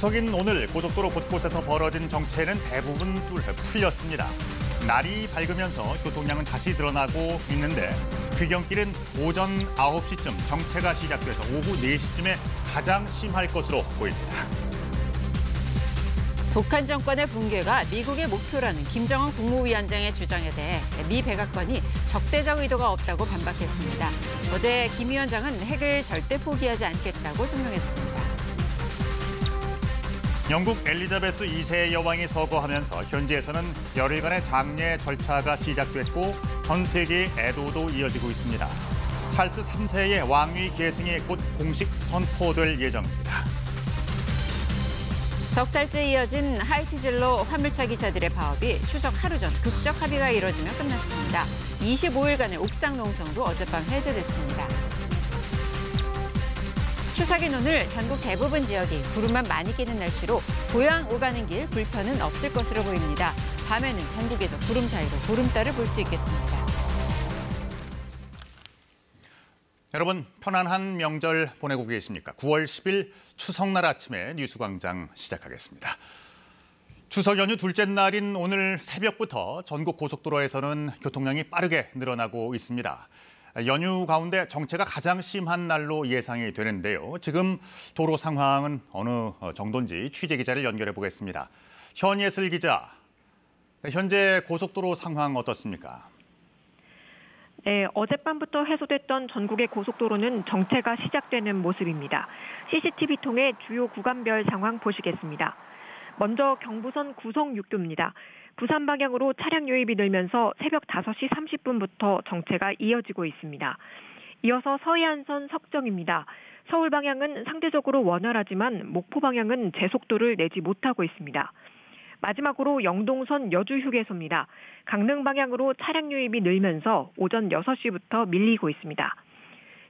추석인 오늘 고속도로 곳곳에서 벌어진 정체는 대부분 풀렸습니다. 날이 밝으면서 교통량은 다시 늘어나고 있는데 귀경길은 오전 9시쯤 정체가 시작돼서 오후 4시쯤에 가장 심할 것으로 보입니다. 북한 정권의 붕괴가 미국의 목표라는 김정은 국무위원장의 주장에 대해 미 백악관이 적대적 의도가 없다고 반박했습니다. 어제 김 위원장은 핵을 절대 포기하지 않겠다고 설명했습니다. 영국 엘리자베스 2세 여왕이 서거하면서 현지에서는 열흘간의 장례 절차가 시작됐고 전 세계의 애도도 이어지고 있습니다. 찰스 3세의 왕위 계승이 곧 공식 선포될 예정입니다. 석 달째 이어진 하이티 진로 화물차 기사들의 파업이 추석 하루 전 극적 합의가 이뤄지며 끝났습니다. 25일간의 옥상 농성도 어젯밤 해제됐습니다. 추석인 오늘 전국 대부분 지역이 구름만 많이 끼는 날씨로 고향 오가는 길 불편은 없을 것으로 보입니다. 밤에는 전국에도 구름 사이로 보름달을 볼 수 있겠습니다. 여러분 편안한 명절 보내고 계십니까? 9월 10일 추석날 아침에 뉴스광장 시작하겠습니다. 추석 연휴 둘째 날인 오늘 새벽부터 전국 고속도로에서는 교통량이 빠르게 늘어나고 있습니다. 연휴 가운데 정체가 가장 심한 날로 예상이 되는데요. 지금 도로 상황은 어느 정도인지 취재 기자를 연결해 보겠습니다. 현예슬 기자, 현재 고속도로 상황 어떻습니까? 네, 어젯밤부터 해소됐던 전국의 고속도로는 정체가 시작되는 모습입니다. CCTV 통해 주요 구간별 상황 보시겠습니다. 먼저 경부선 구성 6교입니다. 부산 방향으로 차량 유입이 늘면서 새벽 5시 30분부터 정체가 이어지고 있습니다. 이어서 서해안선 석정입니다. 서울 방향은 상대적으로 원활하지만 목포 방향은 제속도를 내지 못하고 있습니다. 마지막으로 영동선 여주휴게소입니다. 강릉 방향으로 차량 유입이 늘면서 오전 6시부터 밀리고 있습니다.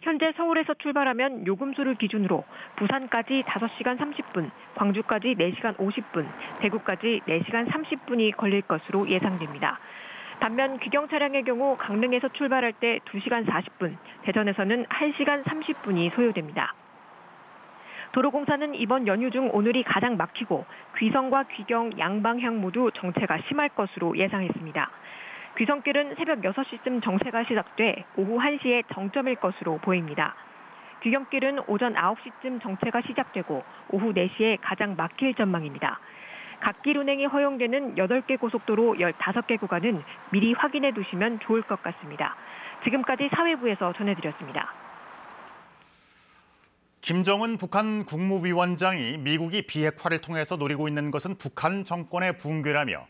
현재 서울에서 출발하면 요금소를 기준으로 부산까지 5시간 30분, 광주까지 4시간 50분, 대구까지 4시간 30분이 걸릴 것으로 예상됩니다. 반면 귀경 차량의 경우 강릉에서 출발할 때 2시간 40분, 대전에서는 1시간 30분이 소요됩니다. 도로공사는 이번 연휴 중 오늘이 가장 막히고 귀성과 귀경 양방향 모두 정체가 심할 것으로 예상했습니다. 귀성길은 새벽 6시쯤 정체가 시작돼 오후 1시에 정점일 것으로 보입니다. 귀경길은 오전 9시쯤 정체가 시작되고 오후 4시에 가장 막힐 전망입니다. 갓길 운행이 허용되는 8개 고속도로 15개 구간은 미리 확인해 두시면 좋을 것 같습니다. 지금까지 사회부에서 전해드렸습니다. 김정은 북한 국무위원장이 미국이 비핵화를 통해서 노리고 있는 것은 북한 정권의 붕괴라며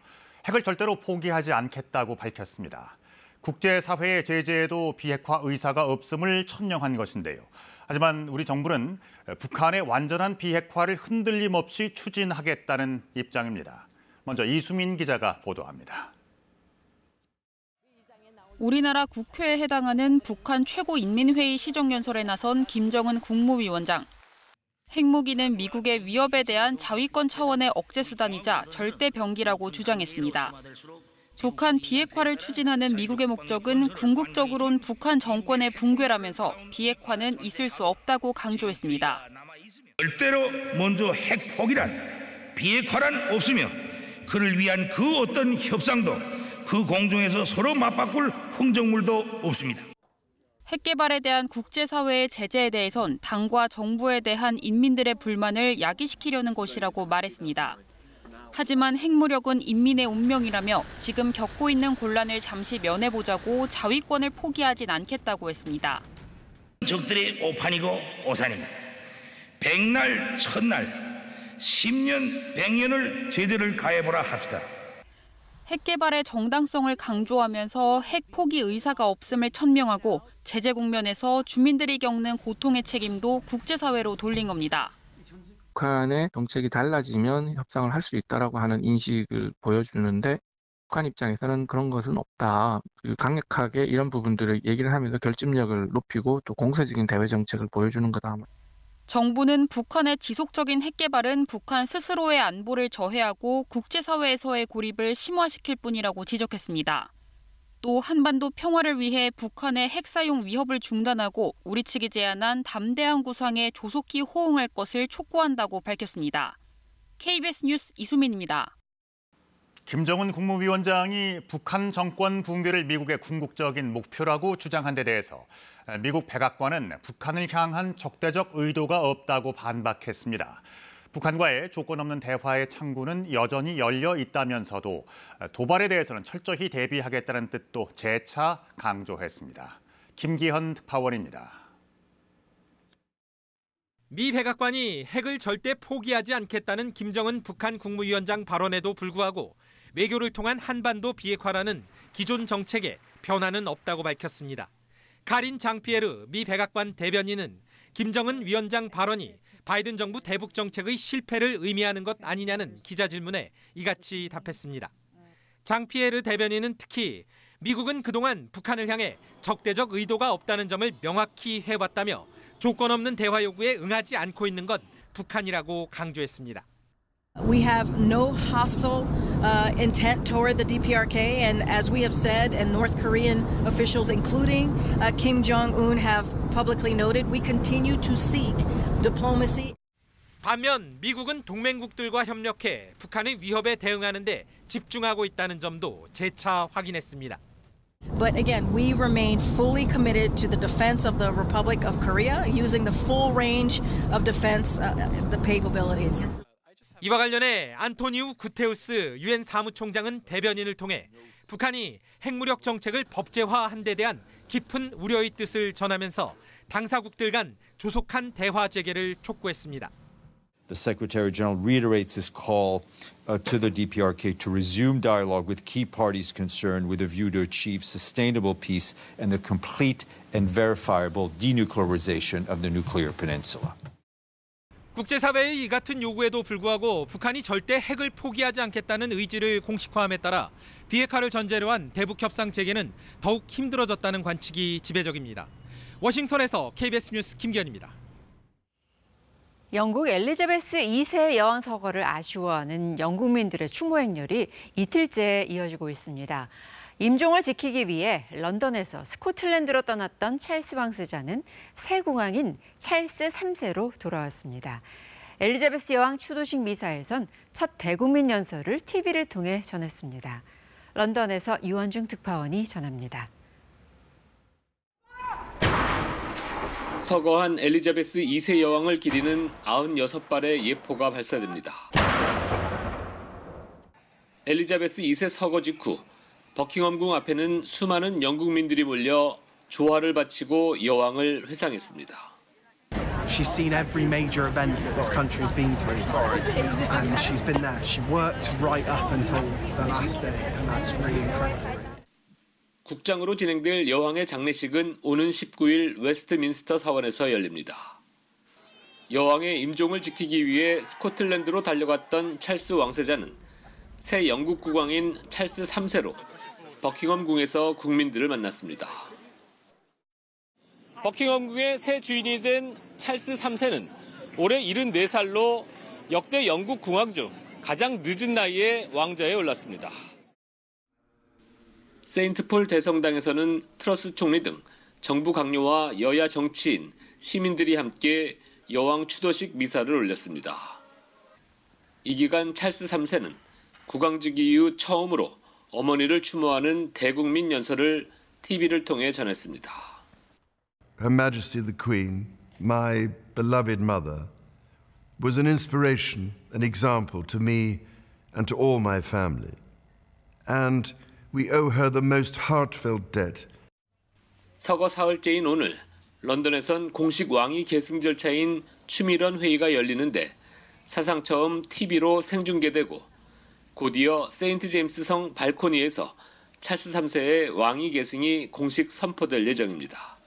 핵을 절대로 포기하지 않겠다고 밝혔습니다. 국제사회의 제재에도 비핵화 의사가 없음을 천명한 것인데요. 하지만 우리 정부는 북한의 완전한 비핵화를 흔들림 없이 추진하겠다는 입장입니다. 먼저 이수민 기자가 보도합니다. 우리나라 국회에 해당하는 북한 최고인민회의 시정연설에 나선 김정은 국무위원장. 핵무기는 미국의 위협에 대한 자위권 차원의 억제 수단이자 절대 병기라고 주장했습니다. 북한 비핵화를 추진하는 미국의 목적은 궁극적으론 북한 정권의 붕괴라면서 비핵화는 있을 수 없다고 강조했습니다. 절대로 먼저 핵 포기란 비핵화란 없으며 그를 위한 그 어떤 협상도 그 공중에서 서로 맞바꿀 흥정물도 없습니다. 핵 개발에 대한 국제사회의 제재에 대해선 당과 정부에 대한 인민들의 불만을 야기시키려는 것이라고 말했습니다. 하지만 핵무력은 인민의 운명이라며 지금 겪고 있는 곤란을 잠시 면해보자고 자위권을 포기하진 않겠다고 했습니다. 적들의 오판이고 오산입니다. 백날, 천날, 10년, 100년을 제재를 가해보라 합시다. 핵 개발의 정당성을 강조하면서 핵 포기 의사가 없음을 천명하고 제재 국면에서 주민들이 겪는 고통의 책임도 국제사회로 돌린 겁니다. 북한의 정책이 달라지면 협상을 할 수 있다라고 하는 인식을 보여주는데 북한 입장에서는 그런 것은 없다. 강력하게 이런 부분들을 얘기를 하면서 결집력을 높이고 또 공세적인 대외 정책을 보여주는 거다. 정부는 북한의 지속적인 핵 개발은 북한 스스로의 안보를 저해하고 국제사회에서의 고립을 심화시킬 뿐이라고 지적했습니다. 또 한반도 평화를 위해 북한의 핵 사용 위협을 중단하고 우리 측이 제안한 담대한 구상에 조속히 호응할 것을 촉구한다고 밝혔습니다. KBS 뉴스 이수민입니다. 김정은 국무위원장이 북한 정권 붕괴를 미국의 궁극적인 목표라고 주장한 데 대해서 미국 백악관은 북한을 향한 적대적 의도가 없다고 반박했습니다. 북한과의 조건 없는 대화의 창구는 여전히 열려 있다면서도 도발에 대해서는 철저히 대비하겠다는 뜻도 재차 강조했습니다. 김기현 특파원입니다. 미 백악관이 핵을 절대 포기하지 않겠다는 김정은 북한 국무위원장 발언에도 불구하고 외교를 통한 한반도 비핵화라는 기존 정책에 변화는 없다고 밝혔습니다. 카린 장피에르 미 백악관 대변인은 김정은 위원장 발언이 바이든 정부 대북 정책의 실패를 의미하는 것 아니냐는 기자 질문에 이같이 답했습니다. 장피에르 대변인은 특히 미국은 그동안 북한을 향해 적대적 의도가 없다는 점을 명확히 해왔다며 조건 없는 대화 요구에 응하지 않고 있는 것 북한이라고 강조했습니다. We have no hostile intent toward the DPRK, and as we have said, and North Korean officials, including Kim Jong-un, have publicly noted, we continue to seek diplomacy. 반면 미국은 동맹국들과 협력해 북한의 위협에 대응하는 데 집중하고 있다는 점도 재차 확인했습니다. But again, we remain fully committed to the defense of the Republic of Korea, using the full range of defense, the capabilities. 이와 관련해 안토니우 구테우스 유엔 사무총장은 대변인을 통해 북한이 핵무력 정책을 법제화한 데 대한 깊은 우려의 뜻을 전하면서 당사국들 간 조속한 대화 재개를 촉구했습니다. The Secretary General reiterates his call to the DPRK to resume dialogue with key parties concerned with a view to achieve sustainable peace and the complete and verifiable denuclearization of the nuclear peninsula. 국제사회의 이 같은 요구에도 불구하고 북한이 절대 핵을 포기하지 않겠다는 의지를 공식화함에 따라 비핵화를 전제로 한 대북 협상 재개는 더욱 힘들어졌다는 관측이 지배적입니다. 워싱턴에서 KBS 뉴스 김기현입니다. 영국 엘리자베스 2세 여왕 서거를 아쉬워하는 영국민들의 추모 행렬이 이틀째 이어지고 있습니다. 임종을 지키기 위해 런던에서 스코틀랜드로 떠났던 찰스 왕세자는 새 국왕인 찰스 3세로 돌아왔습니다. 엘리자베스 여왕 추도식 미사에선 첫 대국민 연설을 TV를 통해 전했습니다. 런던에서 유원중 특파원이 전합니다. 서거한 엘리자베스 2세 여왕을 기리는 96발의 예포가 발사됩니다. 엘리자베스 2세 서거 직후 버킹엄궁 앞에는 수많은 영국민들이 몰려 조화를 바치고 여왕을 회상했습니다. She's seen every major event that this country has been through, and she's been there. She worked right up until the last day, and that's really incredible. 국장으로 진행될 여왕의 장례식은 오는 19일 웨스트민스터 사원에서 열립니다. 여왕의 임종을 지키기 위해 스코틀랜드로 달려갔던 찰스 왕세자는 새 영국 국왕인 찰스 3세로 버킹엄궁에서 국민들을 만났습니다. 버킹엄궁의 새 주인이 된 찰스 3세는 올해 74살로 역대 영국 국왕 중 가장 늦은 나이에 왕좌에 올랐습니다. 세인트폴 대성당에서는 트러스 총리 등 정부 강요와 여야 정치인, 시민들이 함께 여왕 추도식 미사를 올렸습니다. 이 기간 찰스 3세는 국왕직 이후 처음으로 어머니를 추모하는 대국민 연설을 TV를 통해 전했습니다. Her Majesty the Queen, my beloved mother, was an inspiration, an example to me and to all my family. And we owe her the most heartfelt debt. 서거 사흘째인 오늘 런던에선 공식 왕위 계승 절차인 추미런 회의가 열리는데 사상 처음 TV로 생중계되고 곧이어 세인트 제임스 성 발코니에서 찰스 3세의 왕위 계승이 공식 선포될 예정입니다.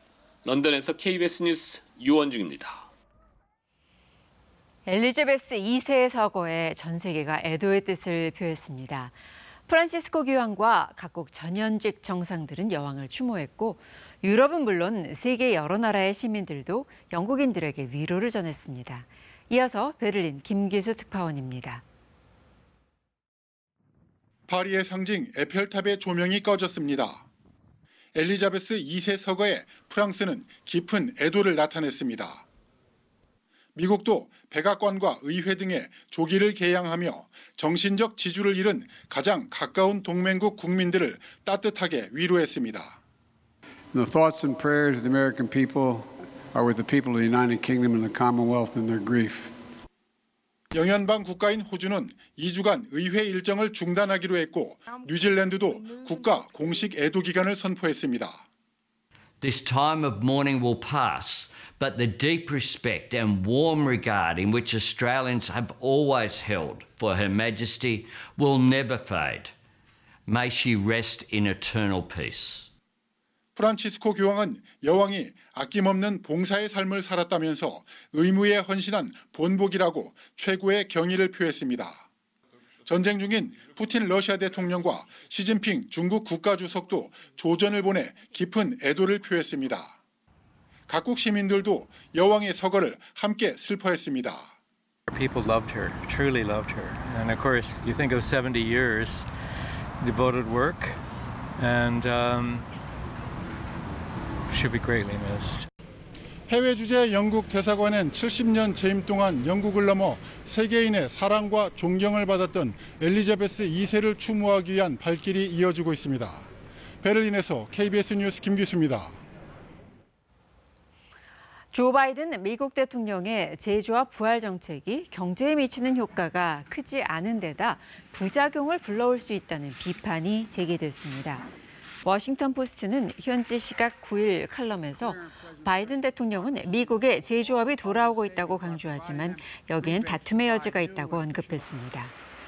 런던에서 KBS 뉴스 유원중입니다. 엘리자베스 2세의 서거에 전 세계가 애도의 뜻을 표했습니다. 프란시스코 교황과 각국 전현직 정상들은 여왕을 추모했고 유럽은 물론 세계 여러 나라의 시민들도 영국인들에게 위로를 전했습니다. 이어서 베를린 김기수 특파원입니다. 파리의 상징 에펠탑의 조명이 꺼졌습니다. 엘리자베스 2세 서거에 프랑스는 깊은 애도를 나타냈습니다. 미국도 백악관과 의회 등에 조기를 개양하며 정신적 지주를 잃은 가장 가까운 동맹국 국민들을 따뜻하게 위로했습니다. The thoughts and prayers of the American people are with the people of the United Kingdom and the Commonwealth in their grief. 영연방 국가인 호주는 2주간 의회 일정을 중단하기로 했고 뉴질랜드도 국가 공식 애도 기간을 선포했습니다. This time of mourning will pass, but the deep respect and warm regard in which Australians have always held for Her Majesty will never fade. May she rest in eternal peace. 프란치스코 교황은 여왕이 아낌없는 봉사의 삶을 살았다면서 의무에 헌신한 본복이라고 최고의 경의를 표했습니다. 전쟁 중인 푸틴 러시아 대통령과 시진핑 중국 국가주석도 조전을 보내 깊은 애도를 표했습니다. 각국 시민들도 여왕의 서거를 함께 슬퍼했습니다. People loved her, truly loved her. And of course, you think of 70 years devoted work and she'll be greatly missed. 해외 주재 영국 대사관엔 70년 재임 동안 영국을 넘어 세계인의 사랑과 존경을 받았던 엘리자베스 2세를 추모하기 위한 발길이 이어지고 있습니다. 베를린에서 KBS 뉴스 김규수입니다. 조 바이든 미국 대통령의 재주와 부활 정책이 경제에 미치는 효과가 크지 않은 데다 부작용을 불러올 수 있다는 비판이 제기됐습니다. 워싱턴 포스트는 현지 시각 9일 칼럼에서 바이든 대통령은 미국의 제조업이 돌아오고 있다고 강조하지만 여기엔 다툼의 여지가 있다고 언급했습니다.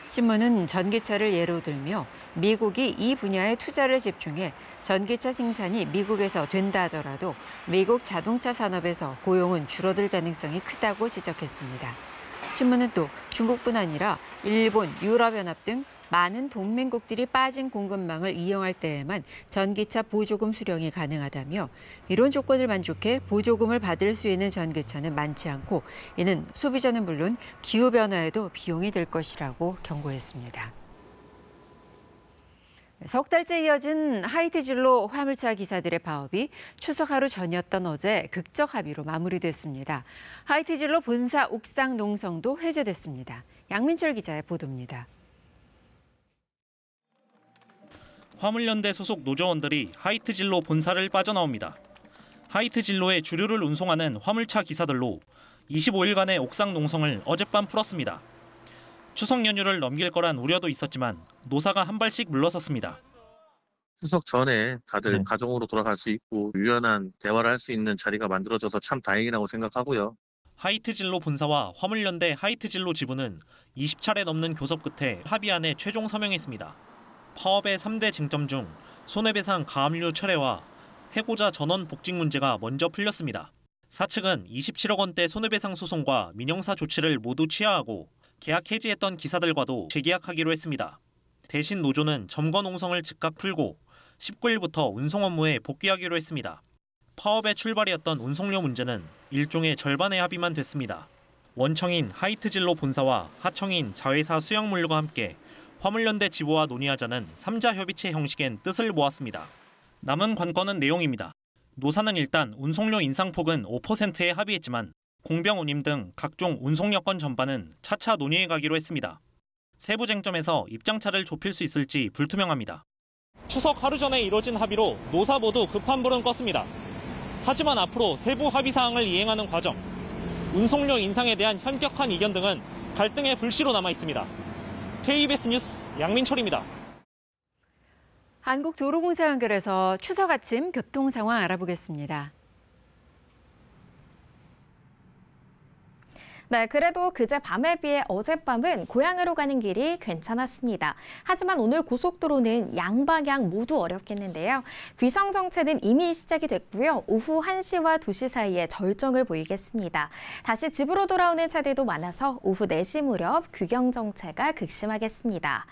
신문은 전기차를 예로 들며 미국이 이 분야에 투자를 집중해 전기차 생산이 미국에서 된다 하더라도 미국 자동차 산업에서 고용은 줄어들 가능성이 크다고 지적했습니다. 신문은 또 중국뿐 아니라 일본, 유럽연합 등 많은 동맹국들이 빠진 공급망을 이용할 때에만 전기차 보조금 수령이 가능하다며 이런 조건을 만족해 보조금을 받을 수 있는 전기차는 많지 않고 이는 소비자는 물론 기후변화에도 비용이 될 것이라고 경고했습니다. 석 달째 이어진 하이티 진로 화물차 기사들의 파업이 추석 하루 전이었던 어제 극적 합의로 마무리됐습니다. 하이티 진로 본사 옥상 농성도 해제됐습니다. 양민철 기자의 보도입니다. 화물연대 소속 노조원들이 하이트 진로 본사를 빠져나옵니다. 하이트 진로의 주류를 운송하는 화물차 기사들로 25일간의 옥상 농성을 어젯밤 풀었습니다. 추석 연휴를 넘길 거란 우려도 있었지만 노사가 한 발씩 물러섰습니다. 추석 전에 다들 가정으로 돌아갈 수 있고 유연한 대화를 할 수 있는 자리가 만들어져서 참 다행이라고 생각하고요. 하이트 진로 본사와 화물연대 하이트 진로 지부는 20차례 넘는 교섭 끝에 합의안에 최종 서명했습니다. 파업의 3대 쟁점 중 손해배상 가압류 철회와 해고자 전원 복직 문제가 먼저 풀렸습니다. 사측은 27억 원대 손해배상 소송과 민형사 조치를 모두 취하하고 계약 해지했던 기사들과도 재계약하기로 했습니다. 대신 노조는 점거 농성을 즉각 풀고 19일부터 운송 업무에 복귀하기로 했습니다. 파업의 출발이었던 운송료 문제는 일종의 절반의 합의만 됐습니다. 원청인 하이트 진로 본사와 하청인 자회사 수영물류가 함께 화물연대 지부와 논의하자는 3자 협의체 형식엔 뜻을 모았습니다. 남은 관건은 내용입니다. 노사는 일단 운송료 인상폭은 5%에 합의했지만 공병 운임 등 각종 운송 여건 전반은 차차 논의해 가기로 했습니다. 세부 쟁점에서 입장차를 좁힐 수 있을지 불투명합니다. 추석 하루 전에 이뤄진 합의로 노사 모두 급한 불은 껐습니다. 하지만 앞으로 세부 합의 사항을 이행하는 과정, 운송료 인상에 대한 현격한 이견 등은 갈등의 불씨로 남아 있습니다. KBS 뉴스 양민철입니다. 한국도로공사 연결해서 추석 아침 교통 상황 알아보겠습니다. 네, 그래도 그제 밤에 비해 어젯밤은 고향으로 가는 길이 괜찮았습니다. 하지만 오늘 고속도로는 양방향 모두 어렵겠는데요. 귀성 정체는 이미 시작이 됐고요. 오후 1시와 2시 사이에 절정을 보이겠습니다. 다시 집으로 돌아오는 차들도 많아서 오후 4시 무렵 귀경 정체가 극심하겠습니다.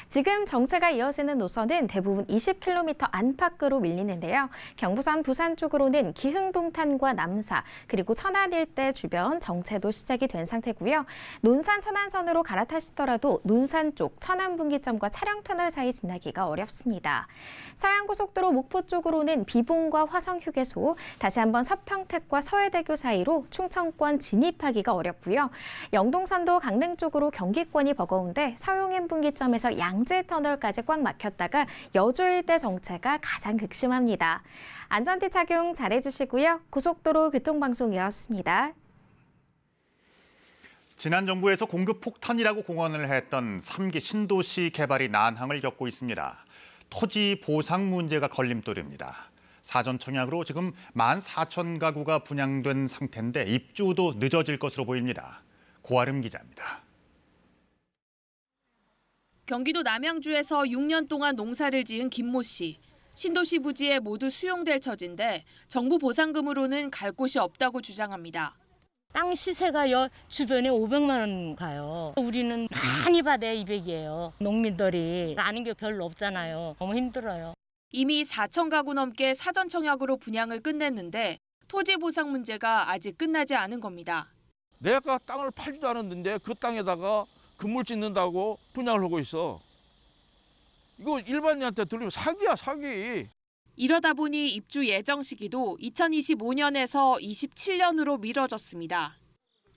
지금 정체가 이어지는 노선은 대부분 20km 안팎으로 밀리는데요. 경부선 부산 쪽으로는 기흥동탄과 남사, 그리고 천안 일대 주변 정체도 시작이 정책이 된 상태고요. 논산 천안선으로 갈아타시더라도 논산 쪽 천안분기점과 차량터널 사이 지나기가 어렵습니다. 서해안고속도로 목포 쪽으로는 비봉과 화성휴게소, 다시 한번 서평택과 서해대교 사이로 충청권 진입하기가 어렵고요. 영동선도 강릉 쪽으로 경기권이 버거운데 서용인 분기점에서 양재터널까지 꽉 막혔다가 여주 일대 정체가 가장 극심합니다. 안전띠 착용 잘해주시고요. 고속도로 교통방송이었습니다. 지난 정부에서 공급 폭탄이라고 공언을 했던 3기 신도시 개발이 난항을 겪고 있습니다. 토지 보상 문제가 걸림돌입니다. 사전 청약으로 지금 14,000가구가 분양된 상태인데 입주도 늦어질 것으로 보입니다. 고아름 기자입니다. 경기도 남양주에서 6년 동안 농사를 지은 김모 씨. 신도시 부지에 모두 수용될 처지인데 정부 보상금으로는 갈 곳이 없다고 주장합니다. 땅 시세가 주변에 500만 원 가요. 우리는 많이 받아야 200이에요. 농민들이 아는 게 별로 없잖아요. 너무 힘들어요. 이미 4,000가구 넘게 사전 청약으로 분양을 끝냈는데 토지 보상 문제가 아직 끝나지 않은 겁니다. 내가 땅을 팔지도 않았는데 그 땅에다가 건물 짓는다고 분양을 하고 있어. 이거 일반인한테 들리면 사기야, 사기. 이러다 보니 입주 예정 시기도 2025년에서 27년으로 미뤄졌습니다.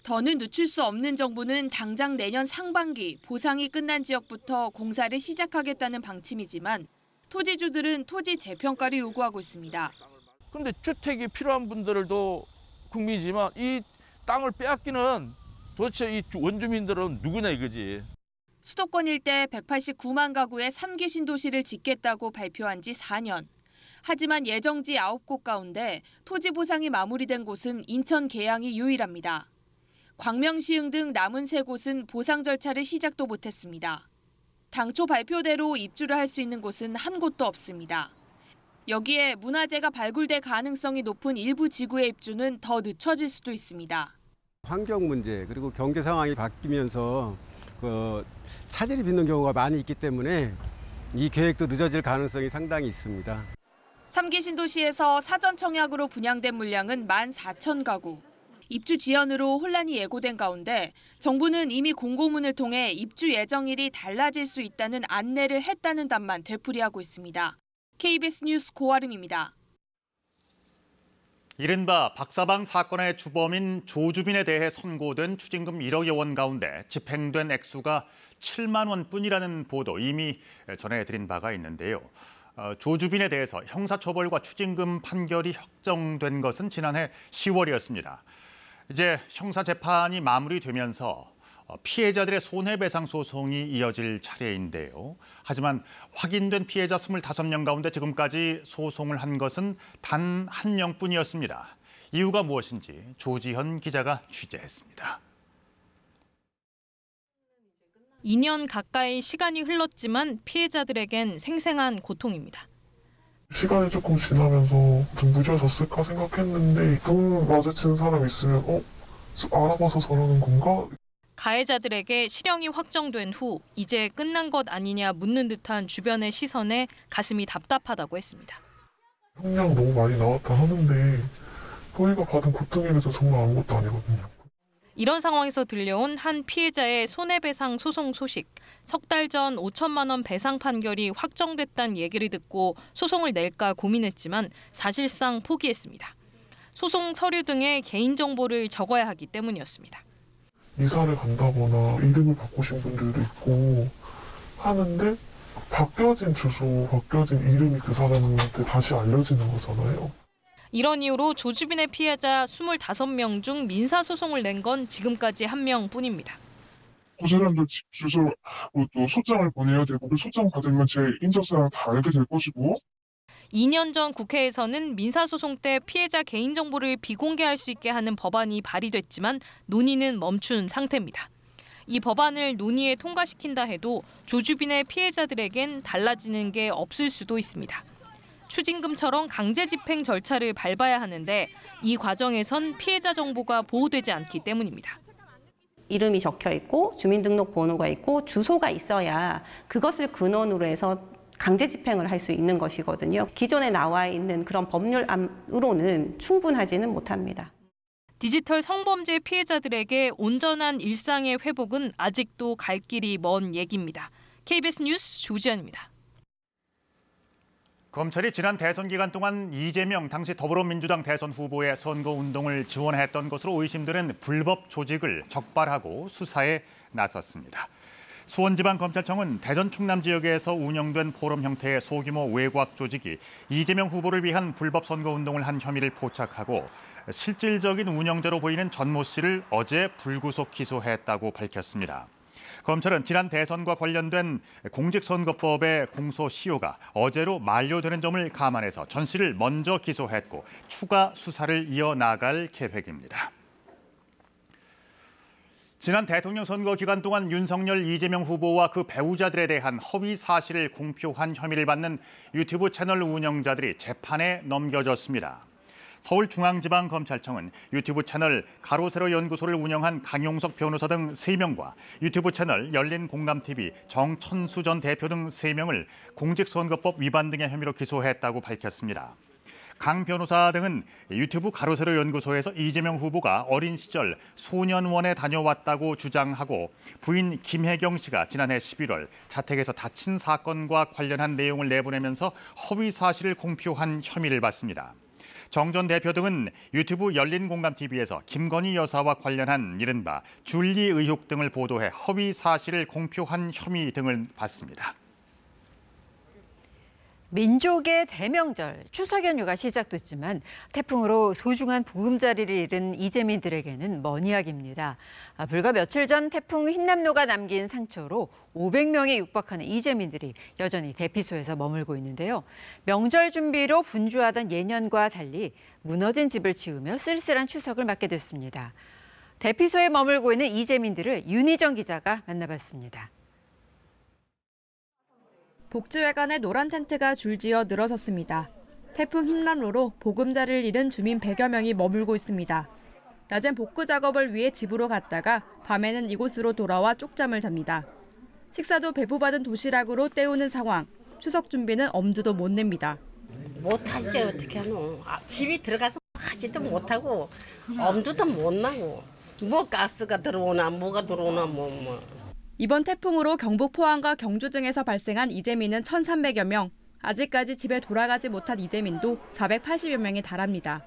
더는 늦출 수 없는 정부는 당장 내년 상반기 보상이 끝난 지역부터 공사를 시작하겠다는 방침이지만 토지주들은 토지 재평가를 요구하고 있습니다. 그런데 주택이 필요한 분들도 국민이지만 이 땅을 빼앗기는 도대체 이 원주민들은 누구냐 이거지. 수도권 일대 189만 가구의 3기 신도시를 짓겠다고 발표한 지 4년. 하지만 예정지 9곳 가운데 토지 보상이 마무리된 곳은 인천 계양이 유일합니다. 광명시흥 등 남은 3곳은 보상 절차를 시작도 못했습니다. 당초 발표대로 입주를 할 수 있는 곳은 한 곳도 없습니다. 여기에 문화재가 발굴될 가능성이 높은 일부 지구의 입주는 더 늦춰질 수도 있습니다. 환경 문제 그리고 경제 상황이 바뀌면서 차질이 빚는 경우가 많이 있기 때문에 이 계획도 늦어질 가능성이 상당히 있습니다. 3기 신도시에서 사전 청약으로 분양된 물량은 14,000가구. 입주 지연으로 혼란이 예고된 가운데 정부는 이미 공고문을 통해 입주 예정일이 달라질 수 있다는 안내를 했다는 답만 되풀이하고 있습니다. KBS 뉴스 고아름입니다. 이른바 박사방 사건의 주범인 조주빈에 대해 선고된 추징금 1억여 원 가운데 집행된 액수가 7만 원뿐이라는 보도 이미 전해드린 바가 있는데요. 조주빈에 대해서 형사처벌과 추징금 판결이 확정된 것은 지난해 10월이었습니다. 이제 형사재판이 마무리되면서 피해자들의 손해배상 소송이 이어질 차례인데요. 하지만 확인된 피해자 25명 가운데 지금까지 소송을 한 것은 단 1명뿐이었습니다. 이유가 무엇인지 조지현 기자가 취재했습니다. 2년 가까이 시간이 흘렀지만 피해자들에겐 생생한 고통입니다. 시간이 조금 지나면서 좀 무뎌졌을까 생각했는데 눈 마주치는 사람이 있으면 알아봐서 저러는 건가? 가해자들에게 실형이 확정된 후 이제 끝난 것 아니냐 묻는 듯한 주변의 시선에 가슴이 답답하다고 했습니다. 형량 너무 많이 나왔다 하는데 저희가 받은 고통에 비해서 정말 아무것도 아니거든요. 이런 상황에서 들려온 한 피해자의 손해배상 소송 소식. 석 달 전 5천만 원 배상 판결이 확정됐다는 얘기를 듣고 소송을 낼까 고민했지만 사실상 포기했습니다. 소송 서류 등의 개인정보를 적어야 하기 때문이었습니다. 이사를 간다거나 이름을 바꾸신 분들도 있고 하는데 바뀌어진 주소, 바뀌어진 이름이 그 사람한테 다시 알려지는 거잖아요. 이런 이유로 조주빈의 피해자 25명 중 민사소송을 낸 건 지금까지 1명뿐입니다. 고사람들 집 주소 또 소장을 보내야 되고 그 소장 받으면 제 인적사항 다 알게 될 것이고 2년 전 국회에서는 민사소송 때 피해자 개인정보를 비공개할 수 있게 하는 법안이 발의됐지만 논의는 멈춘 상태입니다. 이 법안을 논의에 통과시킨다 해도 조주빈의 피해자들에겐 달라지는 게 없을 수도 있습니다. 추징금처럼 강제 집행 절차를 밟아야 하는데 이 과정에선 피해자 정보가 보호되지 않기 때문입니다. 이름이 적혀 있고 주민등록번호가 있고 주소가 있어야 그것을 근원으로 해서 강제 집행을 할 수 있는 것이거든요. 기존에 나와 있는 그런 법률안으로는 충분하지는 못합니다. 디지털 성범죄 피해자들에게 온전한 일상의 회복은 아직도 갈 길이 먼 얘기입니다. KBS 뉴스 조지현입니다. 검찰이 지난 대선 기간 동안 이재명 당시 더불어민주당 대선 후보의 선거운동을 지원했던 것으로 의심되는 불법 조직을 적발하고 수사에 나섰습니다. 수원지방검찰청은 대전 충남 지역에서 운영된 포럼 형태의 소규모 외곽 조직이 이재명 후보를 위한 불법 선거운동을 한 혐의를 포착하고 실질적인 운영자로 보이는 전모 씨를 어제 불구속 기소했다고 밝혔습니다. 검찰은 지난 대선과 관련된 공직선거법의 공소시효가 어제로 만료되는 점을 감안해서 전 씨를 먼저 기소했고 추가 수사를 이어나갈 계획입니다. 지난 대통령 선거 기간 동안 윤석열, 이재명 후보와 그 배우자들에 대한 허위 사실을 공표한 혐의를 받는 유튜브 채널 운영자들이 재판에 넘겨졌습니다. 서울중앙지방검찰청은 유튜브 채널 가로세로 연구소를 운영한 강용석 변호사 등 3명과 유튜브 채널 열린공감TV 정천수 전 대표 등 3명을 공직선거법 위반 등의 혐의로 기소했다고 밝혔습니다. 강 변호사 등은 유튜브 가로세로 연구소에서 이재명 후보가 어린 시절 소년원에 다녀왔다고 주장하고 부인 김혜경 씨가 지난해 11월 자택에서 다친 사건과 관련한 내용을 내보내면서 허위 사실을 공표한 혐의를 받습니다. 정 전 대표 등은 유튜브 열린공감TV에서 김건희 여사와 관련한 이른바 줄리 의혹 등을 보도해 허위 사실을 공표한 혐의 등을 받습니다. 민족의 대명절 추석 연휴가 시작됐지만 태풍으로 소중한 보금자리를 잃은 이재민들에게는 먼 이야기입니다. 불과 며칠 전 태풍 흰남노가 남긴 상처로 500명에 육박하는 이재민들이 여전히 대피소에서 머물고 있는데요. 명절 준비로 분주하던 예년과 달리 무너진 집을 지으며 쓸쓸한 추석을 맞게 됐습니다. 대피소에 머물고 있는 이재민들을 윤희정 기자가 만나봤습니다. 복지회관에 노란 텐트가 줄지어 늘어섰습니다. 태풍 흰남노로 보금자리를 잃은 주민 100여 명이 머물고 있습니다. 낮엔 복구 작업을 위해 집으로 갔다가 밤에는 이곳으로 돌아와 쪽잠을 잡니다. 식사도 배부받은 도시락으로 때우는 상황. 추석 준비는 엄두도 못 냅니다. 못하지 어떻게 하노. 집이 들어가서 하지도 못하고 엄두도 못 나고 뭐 가스가 들어오나 뭐가 들어오나 뭐. 이번 태풍으로 경북 포항과 경주 등에서 발생한 이재민은 1,300여 명. 아직까지 집에 돌아가지 못한 이재민도 480여 명에 달합니다.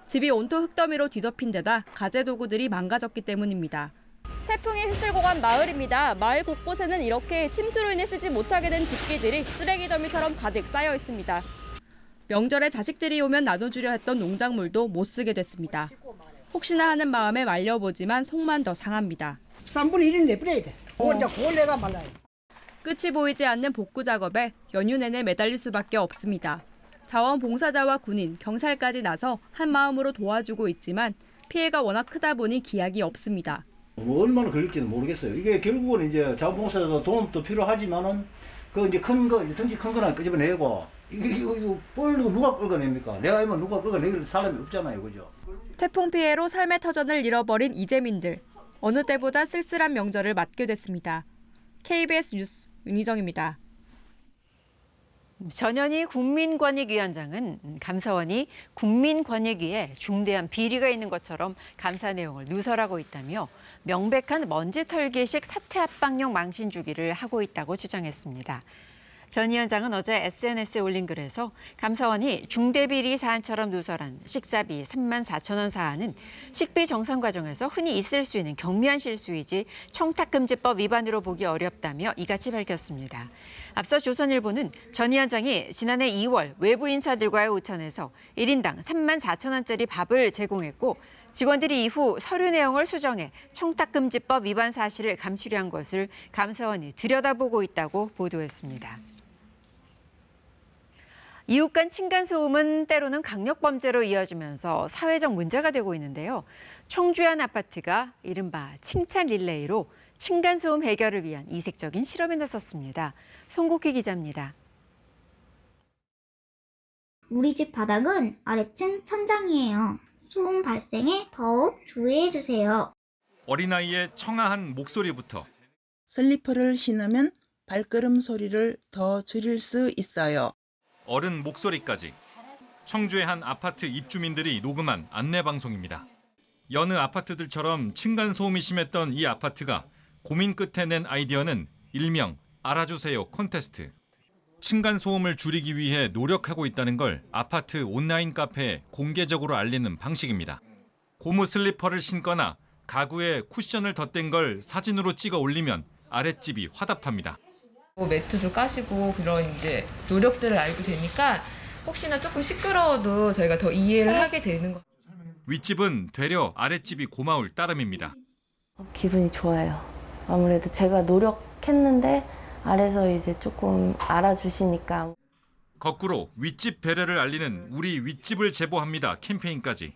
집이 온통 흙더미로 뒤덮인 데다 가재 도구들이 망가졌기 때문입니다. 태풍이 휩쓸고 간 마을입니다. 마을 곳곳에는 이렇게 침수로 인해 쓰지 못하게 된 집기들이 쓰레기 더미처럼 가득 쌓여 있습니다. 명절에 자식들이 오면 나눠주려 했던 농작물도 못 쓰게 됐습니다. 혹시나 하는 마음에 말려보지만 속만 더 상합니다. 3분의 1을 내버려야 돼. 혼자 골래가 말라요. 끝이 보이지 않는 복구 작업에 연휴 내내 매달릴 수밖에 없습니다. 자원봉사자와 군인, 경찰까지 나서 한 마음으로 도와주고 있지만 피해가 워낙 크다 보니 기약이 없습니다. 얼마나 걸릴지는 모르겠어요. 이게 결국은 이제 자원봉사자도 도움도 필요하지만은 그 이제 큰 거, 덩치 큰 거나 끄집어내고 이거 뻘고 누가 끌어냅니까? 내가 알면 누가 끌어내길 사람이 없잖아요, 그죠? 태풍 피해로 삶의 터전을 잃어버린 이재민들. 어느 때보다 쓸쓸한 명절을 맞게 됐습니다. KBS 뉴스 윤희정입니다. 전현희 국민권익위원장은 감사원이 국민권익위에 중대한 비리가 있는 것처럼 감사 내용을 누설하고 있다며 명백한 먼지 털기식 사퇴 압박용 망신 주기를 하고 있다고 주장했습니다. 전 위원장은 어제 SNS에 올린 글에서 감사원이 중대비리 사안처럼 누설한 식사비 34,000원 사안은 식비 정산 과정에서 흔히 있을 수 있는 경미한 실수이지 청탁금지법 위반으로 보기 어렵다며 이같이 밝혔습니다. 앞서 조선일보는 전 위원장이 지난해 2월 외부 인사들과의 오찬에서 1인당 34,000원짜리 밥을 제공했고 직원들이 이후 서류 내용을 수정해 청탁금지법 위반 사실을 감추려 한 것을 감사원이 들여다보고 있다고 보도했습니다. 이웃 간 층간소음은 때로는 강력범죄로 이어지면서 사회적 문제가 되고 있는데요. 청주의 한 아파트가 이른바 칭찬 릴레이로 층간소음 해결을 위한 이색적인 실험에 나섰습니다. 송국희 기자입니다. 우리 집 바닥은 아래층 천장이에요. 소음 발생에 더욱 주의해주세요. 어린아이의 청아한 목소리부터 슬리퍼를 신으면 발걸음 소리를 더 줄일 수 있어요. 어른 목소리까지 청주의 한 아파트 입주민들이 녹음한 안내 방송입니다. 여느 아파트들처럼 층간소음이 심했던 이 아파트가 고민 끝에 낸 아이디어는 일명 알아주세요 콘테스트. 층간소음을 줄이기 위해 노력하고 있다는 걸 아파트 온라인 카페에 공개적으로 알리는 방식입니다. 고무 슬리퍼를 신거나 가구에 쿠션을 덧댄 걸 사진으로 찍어 올리면 아랫집이 화답합니다. 매트도 까시고 그런 이제 노력들을 알게 되니까 혹시나 조금 시끄러워도 저희가 더 이해를 하게 되는 거. 윗집은 되려 아랫집이 고마울 따름입니다. 기분이 좋아요. 아무래도 제가 노력했는데 아래서 이제 조금 알아주시니까. 거꾸로 윗집 배려를 알리는 우리 윗집을 제보합니다 캠페인까지.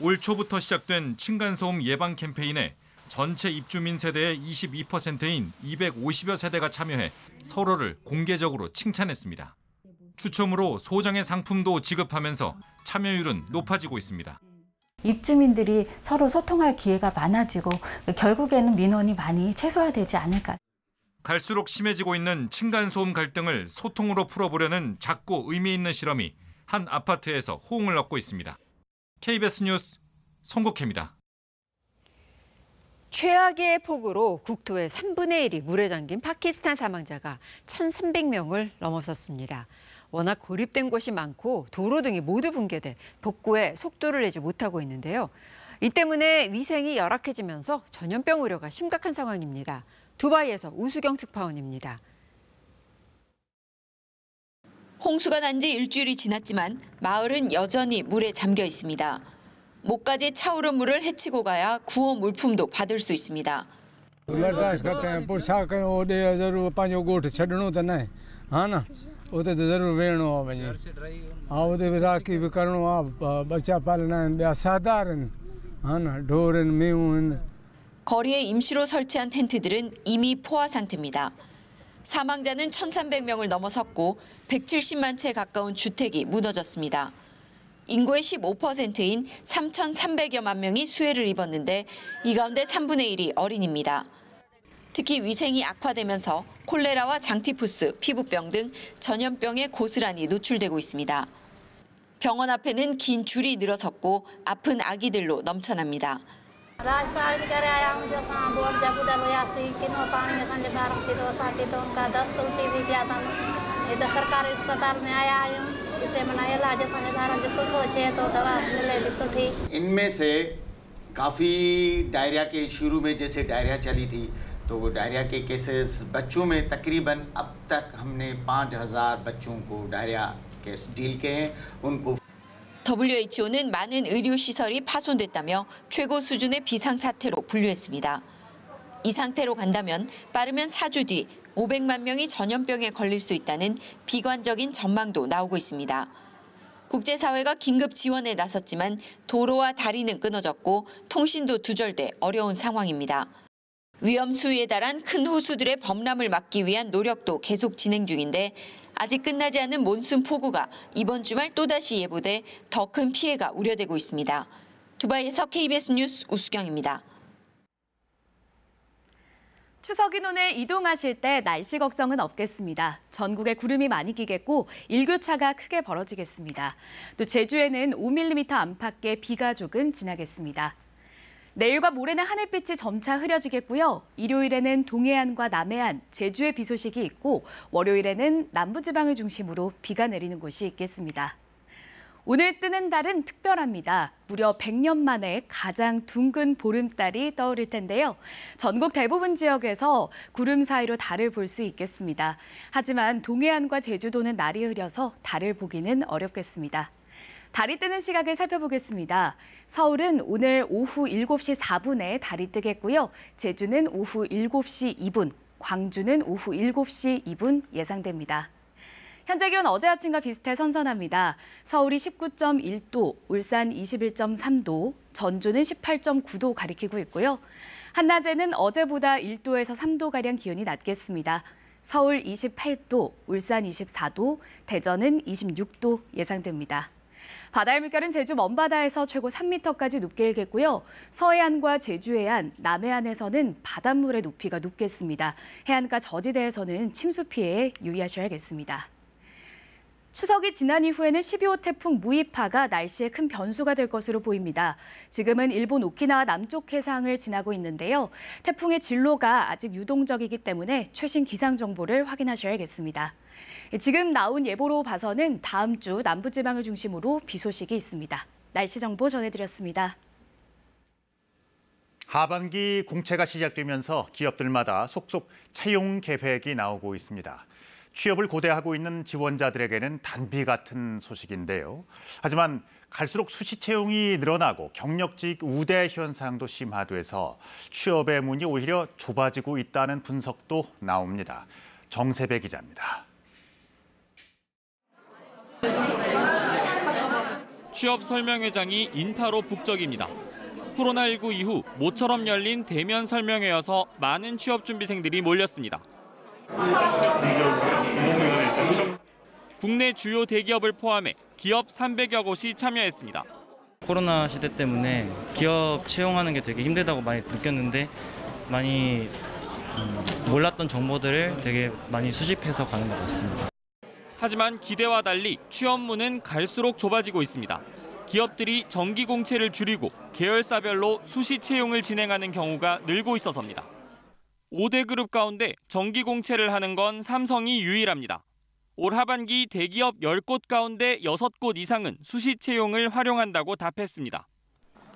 올 초부터 시작된 층간소음 예방 캠페인에 전체 입주민 세대의 22%인 250여 세대가 참여해 서로를 공개적으로 칭찬했습니다. 추첨으로 소정의 상품도 지급하면서 참여율은 높아지고 있습니다. 입주민들이 서로 소통할 기회가 많아지고 결국에는 민원이 많이 최소화되지 않을까. 갈수록 심해지고 있는 층간소음 갈등을 소통으로 풀어보려는 작고 의미 있는 실험이 한 아파트에서 호응을 얻고 있습니다. KBS 뉴스 송국혜입니다. 최악의 폭우로 국토의 3분의 1이 물에 잠긴 파키스탄 사망자가 1,300명을 넘어섰습니다. 워낙 고립된 곳이 많고 도로 등이 모두 붕괴돼 복구에 속도를 내지 못하고 있는데요. 이 때문에 위생이 열악해지면서 전염병 우려가 심각한 상황입니다. 두바이에서 우수경 특파원입니다. 홍수가 난 지 일주일이 지났지만 마을은 여전히 물에 잠겨 있습니다. 목까지 차오른 물을 헤치고 가야 구호 물품도 받을 수 있습니다. 거리에 임시로 설치한 텐트들은 이미 포화 상태입니다. 사망자는 1,300명을 넘어섰고 170만 채에 가까운 주택이 무너졌습니다. 인구의 15%인 3,300여만 명이 수해를 입었는데 이 가운데 3분의 1이 어린이입니다. 특히 위생이 악화되면서 콜레라와 장티푸스, 피부병 등 전염병에 고스란히 노출되고 있습니다. 병원 앞에는 긴 줄이 늘어섰고 아픈 아기들로 넘쳐납니다. इनमें से काफ़ी डायरिया के शुरू में जैसे डायरिया चली थी तो वो डायरिया के केसेस बच्चों में तकरीबन अब तक हमने 5,000 बच्चों को डायरिया केस डील किए हैं उनको WHO는 많은 의료시설이 파손됐다며 최고 수준의 비상사태로 분류했습니다. 이 상태로 간다면 빠르면 4주 뒤 500만 명이 전염병에 걸릴 수 있다는 비관적인 전망도 나오고 있습니다. 국제사회가 긴급 지원에 나섰지만 도로와 다리는 끊어졌고 통신도 두절돼 어려운 상황입니다. 위험 수위에 달한 큰 호수들의 범람을 막기 위한 노력도 계속 진행 중인데 아직 끝나지 않은 몬순 폭우가 이번 주말 또다시 예보돼 더 큰 피해가 우려되고 있습니다. 두바이에서 KBS 뉴스 우수경입니다. 추석인 오늘 이동하실 때 날씨 걱정은 없겠습니다. 전국에 구름이 많이 끼겠고 일교차가 크게 벌어지겠습니다. 또 제주에는 5mm 안팎의 비가 조금 지나겠습니다. 내일과 모레는 하늘빛이 점차 흐려지겠고요. 일요일에는 동해안과 남해안, 제주에 비 소식이 있고 월요일에는 남부지방을 중심으로 비가 내리는 곳이 있겠습니다. 오늘 뜨는 달은 특별합니다. 무려 100년 만에 가장 둥근 보름달이 떠오를 텐데요. 전국 대부분 지역에서 구름 사이로 달을 볼 수 있겠습니다. 하지만 동해안과 제주도는 날이 흐려서 달을 보기는 어렵겠습니다. 달이 뜨는 시각을 살펴보겠습니다. 서울은 오늘 오후 7시 4분에 달이 뜨겠고요. 제주는 오후 7시 2분, 광주는 오후 7시 2분 예상됩니다. 현재 기온 어제 아침과 비슷해 선선합니다. 서울이 19.1도, 울산 21.3도, 전주는 18.9도 가리키고 있고요. 한낮에는 어제보다 1도에서 3도가량 기온이 낮겠습니다. 서울 28도, 울산 24도, 대전은 26도 예상됩니다. 바다의 물결은 제주 먼바다에서 최고 3m까지 높게 일겠고요. 서해안과 제주 해안, 남해안에서는 바닷물의 높이가 높겠습니다. 해안가 저지대에서는 침수 피해에 유의하셔야겠습니다. 추석이 지난 이후에는 12호 태풍 무이파가 날씨에 큰 변수가 될 것으로 보입니다. 지금은 일본 오키나와 남쪽 해상을 지나고 있는데요. 태풍의 진로가 아직 유동적이기 때문에 최신 기상 정보를 확인하셔야겠습니다. 지금 나온 예보로 봐서는 다음 주 남부지방을 중심으로 비 소식이 있습니다. 날씨 정보 전해드렸습니다. 하반기 공채가 시작되면서 기업들마다 속속 채용 계획이 나오고 있습니다. 취업을 고대하고 있는 지원자들에게는 단비 같은 소식인데요. 하지만 갈수록 수시 채용이 늘어나고 경력직 우대 현상도 심화돼서 취업의 문이 오히려 좁아지고 있다는 분석도 나옵니다. 정세배 기자입니다. 취업 설명회장이 인파로 북적입니다. 코로나19 이후 모처럼 열린 대면 설명회여서 많은 취업 준비생들이 몰렸습니다. 국내 주요 대기업을 포함해 기업 300여 곳이 참여했습니다. 코로나 시대 때문에 기업 채용하는 게 되게 힘들다고 많이 느꼈는데 많이 몰랐던 정보들을 되게 많이 수집해서 가는 것 같습니다. 하지만 기대와 달리 취업문은 갈수록 좁아지고 있습니다. 기업들이 정기 공채를 줄이고 계열사별로 수시 채용을 진행하는 경우가 늘고 있어서입니다. 5대 그룹 가운데 정기 공채를 하는 건 삼성이 유일합니다. 올 하반기 대기업 10곳 가운데 6곳 이상은 수시 채용을 활용한다고 답했습니다.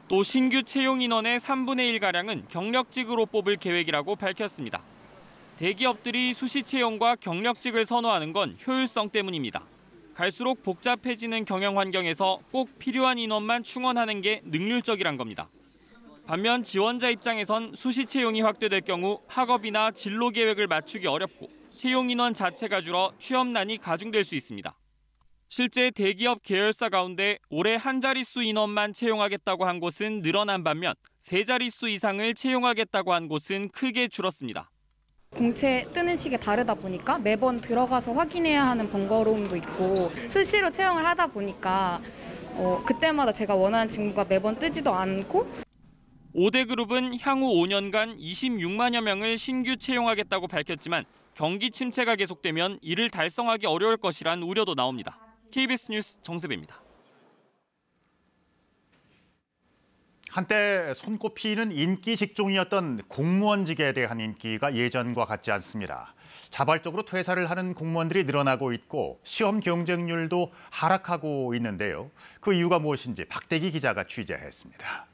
또 신규 채용 인원의 3분의 1가량은 경력직으로 뽑을 계획이라고 밝혔습니다. 대기업들이 수시 채용과 경력직을 선호하는 건 효율성 때문입니다. 갈수록 복잡해지는 경영 환경에서 꼭 필요한 인원만 충원하는 게 능률적이란 겁니다. 반면 지원자 입장에선 수시 채용이 확대될 경우 학업이나 진로 계획을 맞추기 어렵고 채용 인원 자체가 줄어 취업난이 가중될 수 있습니다. 실제 대기업 계열사 가운데 올해 한 자릿수 인원만 채용하겠다고 한 곳은 늘어난 반면 세 자릿수 이상을 채용하겠다고 한 곳은 크게 줄었습니다. 공채 뜨는 시기가 다르다 보니까 매번 들어가서 확인해야 하는 번거로움도 있고 수시로 채용을 하다 보니까 그때마다 제가 원하는 직무가 매번 뜨지도 않고 5대 그룹은 향후 5년간 26만여 명을 신규 채용하겠다고 밝혔지만 경기 침체가 계속되면 이를 달성하기 어려울 것이란 우려도 나옵니다. KBS 뉴스 정세배입니다. 한때 손꼽히는 인기 직종이었던 공무원직에 대한 인기가 예전과 같지 않습니다. 자발적으로 퇴사를 하는 공무원들이 늘어나고 있고 시험 경쟁률도 하락하고 있는데요. 그 이유가 무엇인지 박대기 기자가 취재했습니다.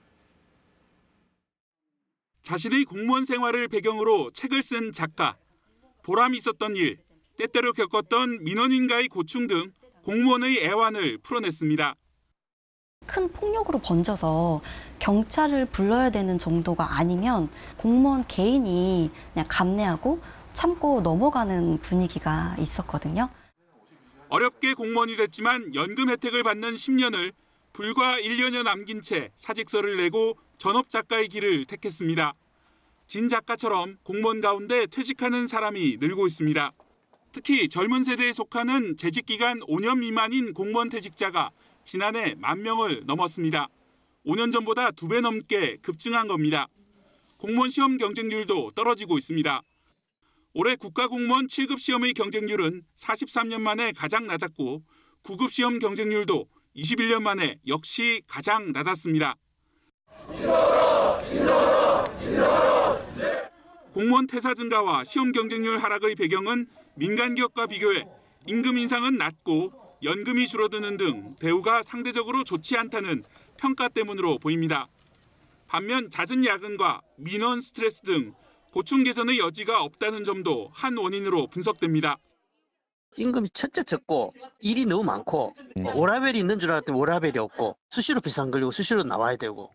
자신의 공무원 생활을 배경으로 책을 쓴 작가, 보람이 있었던 일, 때때로 겪었던 민원인과의 고충 등 공무원의 애환을 풀어냈습니다. 큰 폭력으로 번져서 경찰을 불러야 되는 정도가 아니면 공무원 개인이 그냥 감내하고 참고 넘어가는 분위기가 있었거든요. 어렵게 공무원이 됐지만 연금 혜택을 받는 10년을 불과 1년여 남긴 채 사직서를 내고 전업 작가의 길을 택했습니다. 진 작가처럼 공무원 가운데 퇴직하는 사람이 늘고 있습니다. 특히 젊은 세대에 속하는 재직 기간 5년 미만인 공무원 퇴직자가 지난해 10,000명을 넘었습니다. 5년 전보다 2배 넘게 급증한 겁니다. 공무원 시험 경쟁률도 떨어지고 있습니다. 올해 국가공무원 7급 시험의 경쟁률은 43년 만에 가장 낮았고 9급 시험 경쟁률도 21년 만에 역시 가장 낮았습니다. 공무원 퇴사 증가와 시험 경쟁률 하락의 배경은 민간 기업과 비교해 임금 인상은 낮고 연금이 줄어드는 등 대우가 상대적으로 좋지 않다는 평가 때문으로 보입니다. 반면 잦은 야근과 민원 스트레스 등 고충 개선의 여지가 없다는 점도 한 원인으로 분석됩니다. 임금이 첫째 적고 일이 너무 많고 워라밸이 있는 줄 알았더니 워라밸이 없고 수시로 비상 걸리고 수시로 나와야 되고.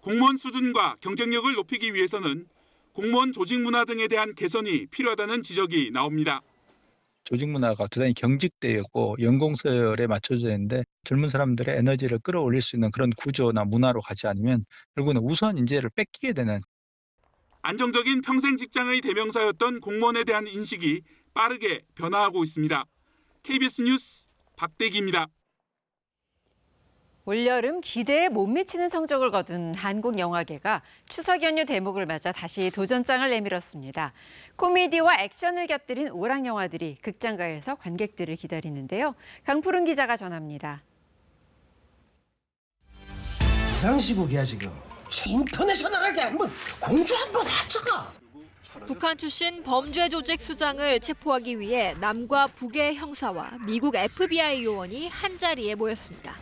공무원 수준과 경쟁력을 높이기 위해서는 공무원 조직 문화 등에 대한 개선이 필요하다는 지적이 나옵니다. 조직 문화가 대단히 경직되었고 연공서열에 맞춰져야 되는데 젊은 사람들의 에너지를 끌어올릴 수 있는 그런 구조나 문화로 가지 않으면 결국은 우수한 인재를 뺏기게 되는. 안정적인 평생 직장의 대명사였던 공무원에 대한 인식이 빠르게 변화하고 있습니다. KBS 뉴스 박대기입니다. 올여름 기대에 못 미치는 성적을 거둔 한국 영화계가 추석 연휴 대목을 맞아 다시 도전장을 내밀었습니다. 코미디와 액션을 곁들인 오락 영화들이 극장가에서 관객들을 기다리는데요. 강푸른 기자가 전합니다. 이상시국이야 지금. 인터내셔널하게 한번 공주 한번 하자가. 북한 출신 범죄 조직 수장을 체포하기 위해 남과 북의 형사와 미국 FBI 요원이 한자리에 모였습니다.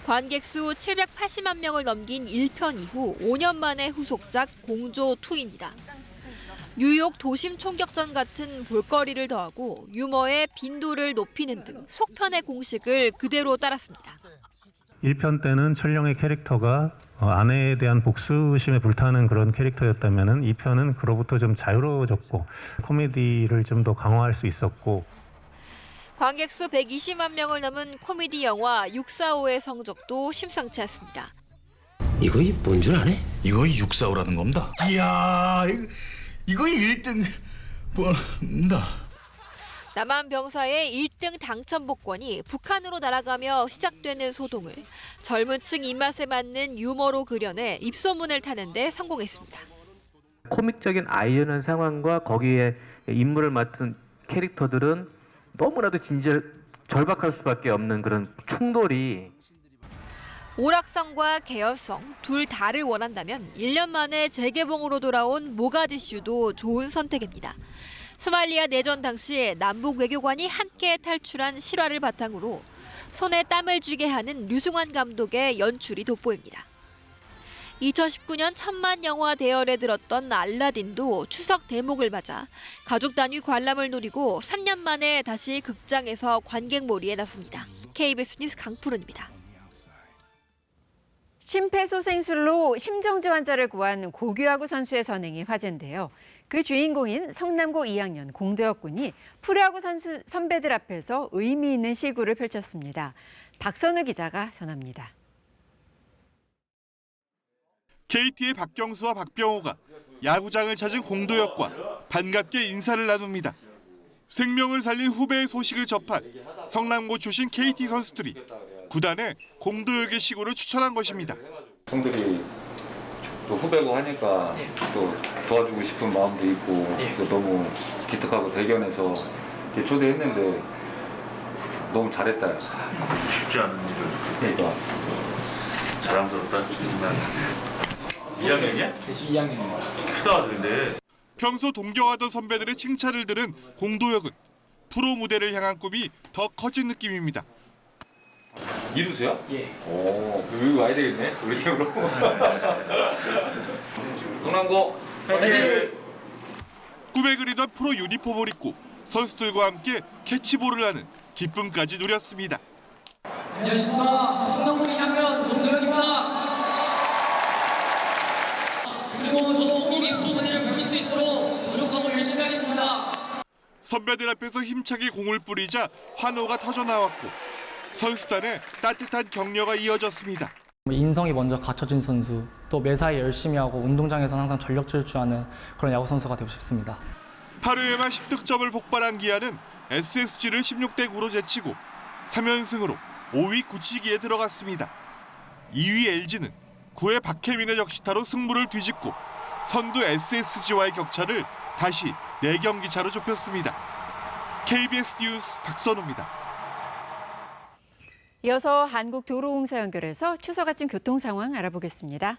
관객 수 780만 명을 넘긴 1편 이후 5년 만의 후속작 공조2입니다. 뉴욕 도심 총격전 같은 볼거리를 더하고 유머의 빈도를 높이는 등 속편의 공식을 그대로 따랐습니다. 1편 때는 철령의 캐릭터가 아내에 대한 복수심에 불타는 그런 캐릭터였다면 2편은 그로부터 좀 자유로워졌고 코미디를 좀 더 강화할 수 있었고 관객 수 120만 명을 넘은 코미디 영화 645의 성적도 심상치 않습니다. 이거 뭔 줄 아네? 이거 645라는 겁니다. 이야, 이거 1등 뭐다. 남한 병사의 1등 당첨 복권이 북한으로 날아가며 시작되는 소동을 젊은 층 입맛에 맞는 유머로 그려내 입소문을 타는 데 성공했습니다. 코믹적인 아이러니한 상황과 거기에 인물을 맡은 캐릭터들은 너무나도 절박할 수밖에 없는 그런 충돌이. 오락성과 계열성 둘 다를 원한다면 1년 만에 재개봉으로 돌아온 모가디슈도 좋은 선택입니다. 소말리아 내전 당시 남북 외교관이 함께 탈출한 실화를 바탕으로 손에 땀을 쥐게 하는 류승환 감독의 연출이 돋보입니다. 2019년 천만 영화 대열에 들었던 알라딘도 추석 대목을 맞아 가족 단위 관람을 노리고 3년 만에 다시 극장에서 관객몰이에 나섭니다. KBS 뉴스 강푸른입니다. 심폐소생술로 심정지 환자를 구한 고교야구 선수의 선행이 화제인데요. 그 주인공인 성남고 2학년 공대혁 군이 프로야구 선수 선배들 앞에서 의미 있는 시구를 펼쳤습니다. 박선우 기자가 전합니다. KT의 박경수와 박병호가 야구장을 찾은 공도혁과 반갑게 인사를 나눕니다. 생명을 살린 후배의 소식을 접한 성남고 출신 KT 선수들이 구단에 공도혁의 시구를 추천한 것입니다. 형들이 또 후배고 하니까 또 도와주고 싶은 마음도 있고 또 너무 기특하고 대견해서 초대했는데 너무 잘했다. 쉽지 않은 일을. 그러니까 자랑스럽다. 2학년이야? 2학년입니다. 크다 근데. 평소 동경하던 선배들의 칭찬을 들은 공도혁은 프로 무대를 향한 꿈이 더 커진 느낌입니다. 이루수야? 예. 오, 여기 와야 되겠네. 우리 팀으로. 성남고 화이팅! 꿈에 그리던 프로 유니폼을 입고 선수들과 함께 캐치볼을 하는 기쁨까지 누렸습니다. 안녕하십니까. 성남고 2학년 공도혁입니다. 그리고 저도 꼭 이 프로 무대를 밟을 수 있도록 노력하고 열심히 하겠습니다. 선배들 앞에서 힘차게 공을 뿌리자 환호가 터져나왔고 선수단에 따뜻한 격려가 이어졌습니다. 인성이 먼저 갖춰진 선수, 또 매사에 열심히 하고 운동장에서는 항상 전력 질주하는 그런 야구 선수가 되고 싶습니다. 8회에만 10득점을 폭발한 기아는 SSG를 16대 9로 제치고 3연승으로 5위 굳히기에 들어갔습니다. 2위 LG는 9회 박혜민의 적시타로 승부를 뒤집고 선두 SSG와의 격차를 다시 4경기 차로 좁혔습니다. KBS 뉴스 박선우입니다. 이어서 한국도로공사 연결해서 추석 아침 교통 상황 알아보겠습니다.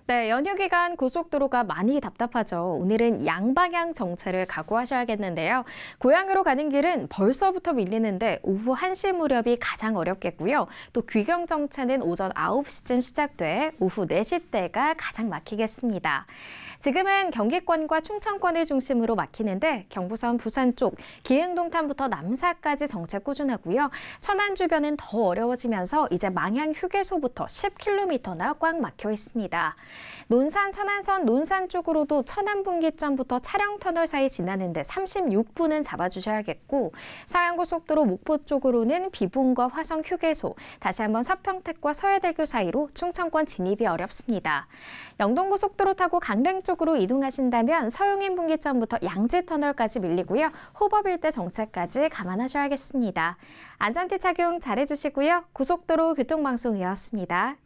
네, 연휴 기간 고속도로가 많이 답답하죠. 오늘은 양방향 정체를 각오하셔야겠는데요. 고향으로 가는 길은 벌써부터 밀리는데 오후 1시 무렵이 가장 어렵겠고요. 또 귀경 정체는 오전 9시쯤 시작돼 오후 4시 때가 가장 막히겠습니다. 지금은 경기권과 충청권을 중심으로 막히는데 경부선 부산 쪽 기흥동탄부터 남사까지 정체 꾸준하고요. 천안 주변은 더 어려워지면서 이제 망향 휴게소부터 10km나 꽉 막혀 있습니다. 논산 천안선 논산 쪽으로도 천안분기점부터 차량터널 사이 지나는데 36분은 잡아주셔야겠고 서양고속도로 목포 쪽으로는 비봉과 화성 휴게소, 다시 한번 서평택과 서해대교 사이로 충청권 진입이 어렵습니다. 영동고속도로 타고 강릉 쪽으로 이동하신다면 서용인 분기점부터 양지터널까지 밀리고요. 호법 일대 정체까지 감안하셔야겠습니다. 안전띠 착용 잘해주시고요. 고속도로 교통방송이었습니다.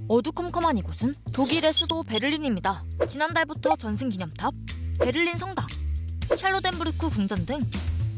어두컴컴한 이곳은 독일의 수도 베를린입니다. 지난달부터 전승기념탑, 베를린 성당, 샬로덴부르크 궁전 등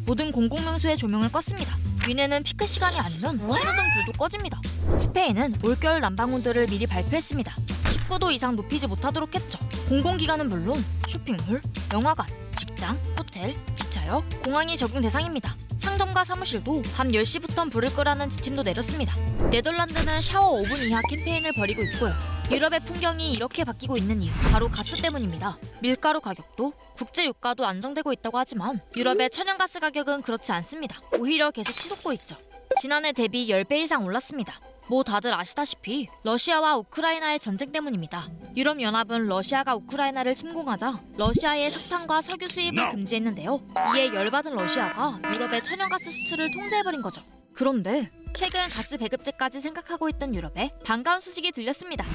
모든 공공명소의 조명을 껐습니다. 위네는 피크 시간이 아니면 신호등 불도 꺼집니다. 스페인은 올겨울 난방온도를 미리 발표했습니다. 19도 이상 높이지 못하도록 했죠. 공공기관은 물론 쇼핑몰, 영화관, 직장, 호텔, 기차역, 공항이 적용 대상입니다. 상점과 사무실도 밤 10시부터 불을 끄라는 지침도 내렸습니다. 네덜란드는 샤워 5분 이하 캠페인을 벌이고 있고요. 유럽의 풍경이 이렇게 바뀌고 있는 이유, 바로 가스 때문입니다. 밀가루 가격도, 국제 유가도 안정되고 있다고 하지만 유럽의 천연가스 가격은 그렇지 않습니다. 오히려 계속 치솟고 있죠. 지난해 대비 10배 이상 올랐습니다. 뭐 다들 아시다시피 러시아와 우크라이나의 전쟁 때문입니다. 유럽연합은 러시아가 우크라이나를 침공하자 러시아의 석탄과 석유 수입을 금지했는데요. 이에 열받은 러시아가 유럽의 천연가스 수출을 통제해버린 거죠. 그런데 최근 가스 배급제까지 생각하고 있던 유럽에 반가운 소식이 들렸습니다.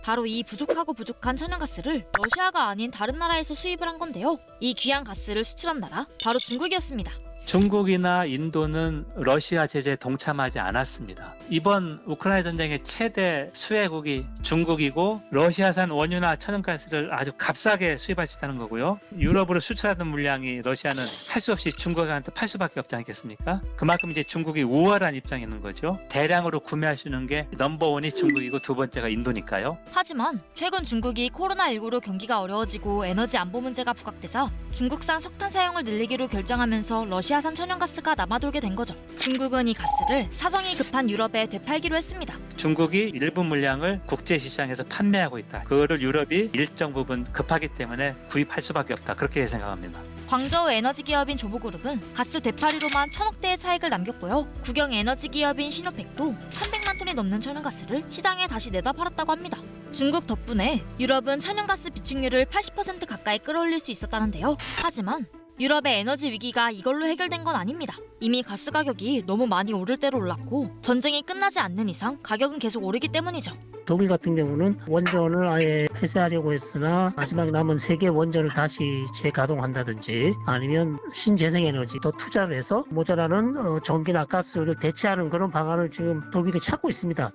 바로 이 부족한 천연가스를 러시아가 아닌 다른 나라에서 수입을 한 건데요. 이 귀한 가스를 수출한 나라, 바로 중국이었습니다. 중국이나 인도는 러시아 제재에 동참하지 않았습니다. 이번 우크라이나 전쟁의 최대 수혜국이 중국이고 러시아산 원유나 천연가스를 아주 값싸게 수입할 수 있다는 거고요. 유럽으로 수출하던 물량이 러시아는 할 수 없이 중국한테 팔 수밖에 없지 않겠습니까? 그만큼 이제 중국이 우월한 입장에 있는 거죠. 대량으로 구매할 수 있는 게 넘버원이 중국이고 두 번째가 인도니까요. 하지만 최근 중국이 코로나19로 경기가 어려워지고 에너지 안보 문제가 부각되자 중국산 석탄 사용을 늘리기로 결정하면서 러시아산 천연가스가 남아돌게 된 거죠. 중국은 이 가스를 사정이 급한 유럽에 되팔기로 했습니다. 중국이 일부 물량을 국제시장에서 판매하고 있다. 그거를 유럽이 일정 부분 급하기 때문에 구입할 수밖에 없다. 그렇게 생각합니다. 광저우 에너지 기업인 조보그룹은 가스 되팔이로만 1000억대의 차익을 남겼고요. 국영 에너지 기업인 시노펙도 300만 톤이 넘는 천연가스를 시장에 다시 내다 팔았다고 합니다. 중국 덕분에 유럽은 천연가스 비축률을 80% 가까이 끌어올릴 수 있었다는데요. 하지만 유럽의 에너지 위기가 이걸로 해결된 건 아닙니다. 이미 가스 가격이 너무 많이 오를 대로 올랐고 전쟁이 끝나지 않는 이상 가격은 계속 오르기 때문이죠. 독일 같은 경우는 원전을 아예 폐쇄하려고 했으나 마지막 남은 3개 원전을 다시 재가동한다든지 아니면 신재생에너지 더 투자를 해서 모자라는 전기나 가스를 대체하는 그런 방안을 지금 독일이 찾고 있습니다.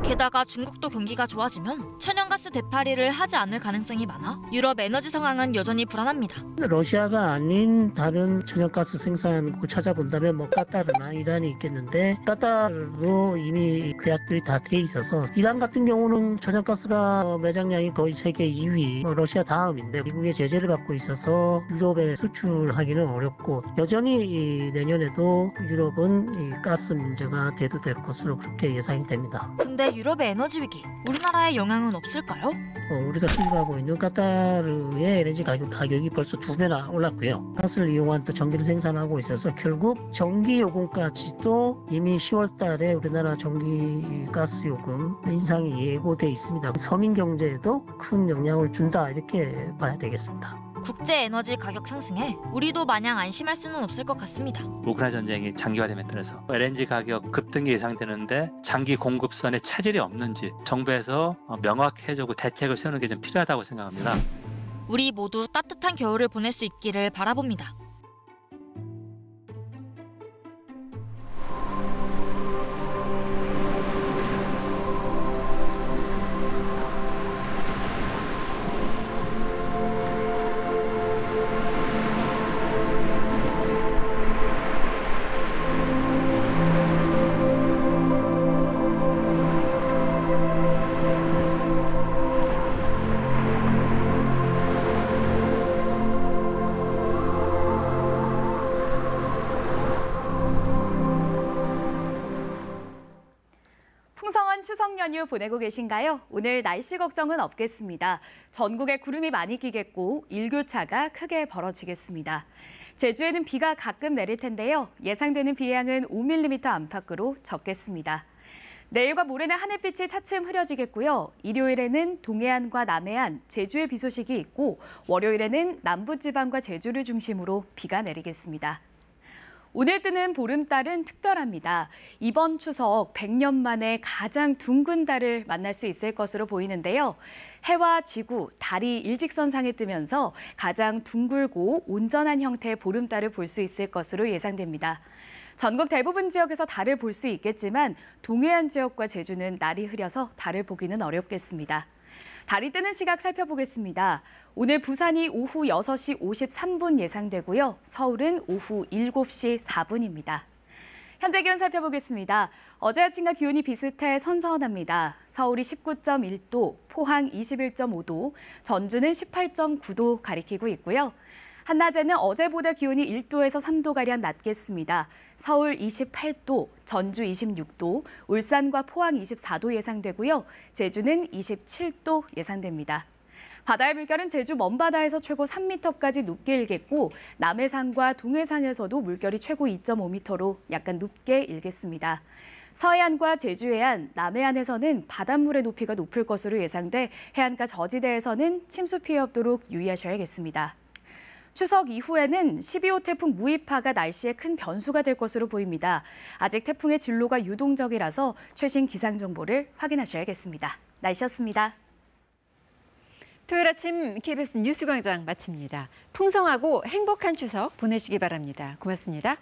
게다가 중국도 경기가 좋아지면 천연가스 되팔이를 하지 않을 가능성이 많아 유럽 에너지 상황은 여전히 불안합니다. 러시아가 아닌 다른 천연가스 생산국을 찾아본다면 뭐 까타르나 이란이 있겠는데 까타르도 이미 계약들이 다 돼 있어서 이란 같은 경우는 천연가스가 매장량이 거의 세계 2위, 러시아 다음인데 미국의 제재를 받고 있어서 유럽에 수출하기는 어렵고 여전히 내년에도 유럽은 이 가스 문제가 대두될 것으로 그렇게 예상이 됩니다. 근데 유럽의 에너지 위기, 우리나라에 영향은 없을까요? 우리가 수입하고 있는 까타르의 LNG 가격이 벌써 2배나 올랐고요. 가스를 이용한 또 전기를 생산하고 있어서 결국 전기 요금까지도 이미 10월 달에 우리나라 전기 가스 요금 인상이 예고돼 있습니다. 서민 경제에도 큰 영향을 준다 이렇게 봐야 되겠습니다. 국제 에너지 가격 상승에 우리도 마냥 안심할 수는 없을 것 같습니다. 우크라이나 전쟁이 장기화되면 따라서 LNG 가격 급등이 예상되는데 장기 공급선에 차질이 없는지 정부에서 명확해지고 대책을 세우는 게 좀 필요하다고 생각합니다. 우리 모두 따뜻한 겨울을 보낼 수 있기를 바라봅니다. 추석 연휴 보내고 계신가요? 오늘 날씨 걱정은 없겠습니다. 전국에 구름이 많이 끼겠고 일교차가 크게 벌어지겠습니다. 제주에는 비가 가끔 내릴 텐데요. 예상되는 비 양은 5mm 안팎으로 적겠습니다. 내일과 모레는 하늘빛이 차츰 흐려지겠고요. 일요일에는 동해안과 남해안, 제주에 비 소식이 있고 월요일에는 남부지방과 제주를 중심으로 비가 내리겠습니다. 오늘 뜨는 보름달은 특별합니다. 이번 추석 100년 만에 가장 둥근 달을 만날 수 있을 것으로 보이는데요. 해와 지구, 달이 일직선상에 뜨면서 가장 둥글고 온전한 형태의 보름달을 볼 수 있을 것으로 예상됩니다. 전국 대부분 지역에서 달을 볼 수 있겠지만 동해안 지역과 제주는 날이 흐려서 달을 보기는 어렵겠습니다. 달이 뜨는 시각 살펴보겠습니다. 오늘 부산이 오후 6시 53분 예상되고요. 서울은 오후 7시 4분입니다. 현재 기온 살펴보겠습니다. 어제 아침과 기온이 비슷해 선선합니다. 서울이 19.1도, 포항 21.5도, 전주는 18.9도 가리키고 있고요. 한낮에는 어제보다 기온이 1도에서 3도가량 낮겠습니다. 서울 28도, 전주 26도, 울산과 포항 24도 예상되고요. 제주는 27도 예상됩니다. 바다의 물결은 제주 먼바다에서 최고 3m까지 높게 일겠고 남해상과 동해상에서도 물결이 최고 2.5m로 약간 높게 일겠습니다. 서해안과 제주 해안, 남해안에서는 바닷물의 높이가 높을 것으로 예상돼 해안가 저지대에서는 침수 피해 없도록 유의하셔야겠습니다. 추석 이후에는 12호 태풍 무이파가 날씨에 큰 변수가 될 것으로 보입니다. 아직 태풍의 진로가 유동적이라서 최신 기상 정보를 확인하셔야겠습니다. 날씨였습니다. 토요일 아침 KBS 뉴스광장 마칩니다. 풍성하고 행복한 추석 보내시기 바랍니다. 고맙습니다.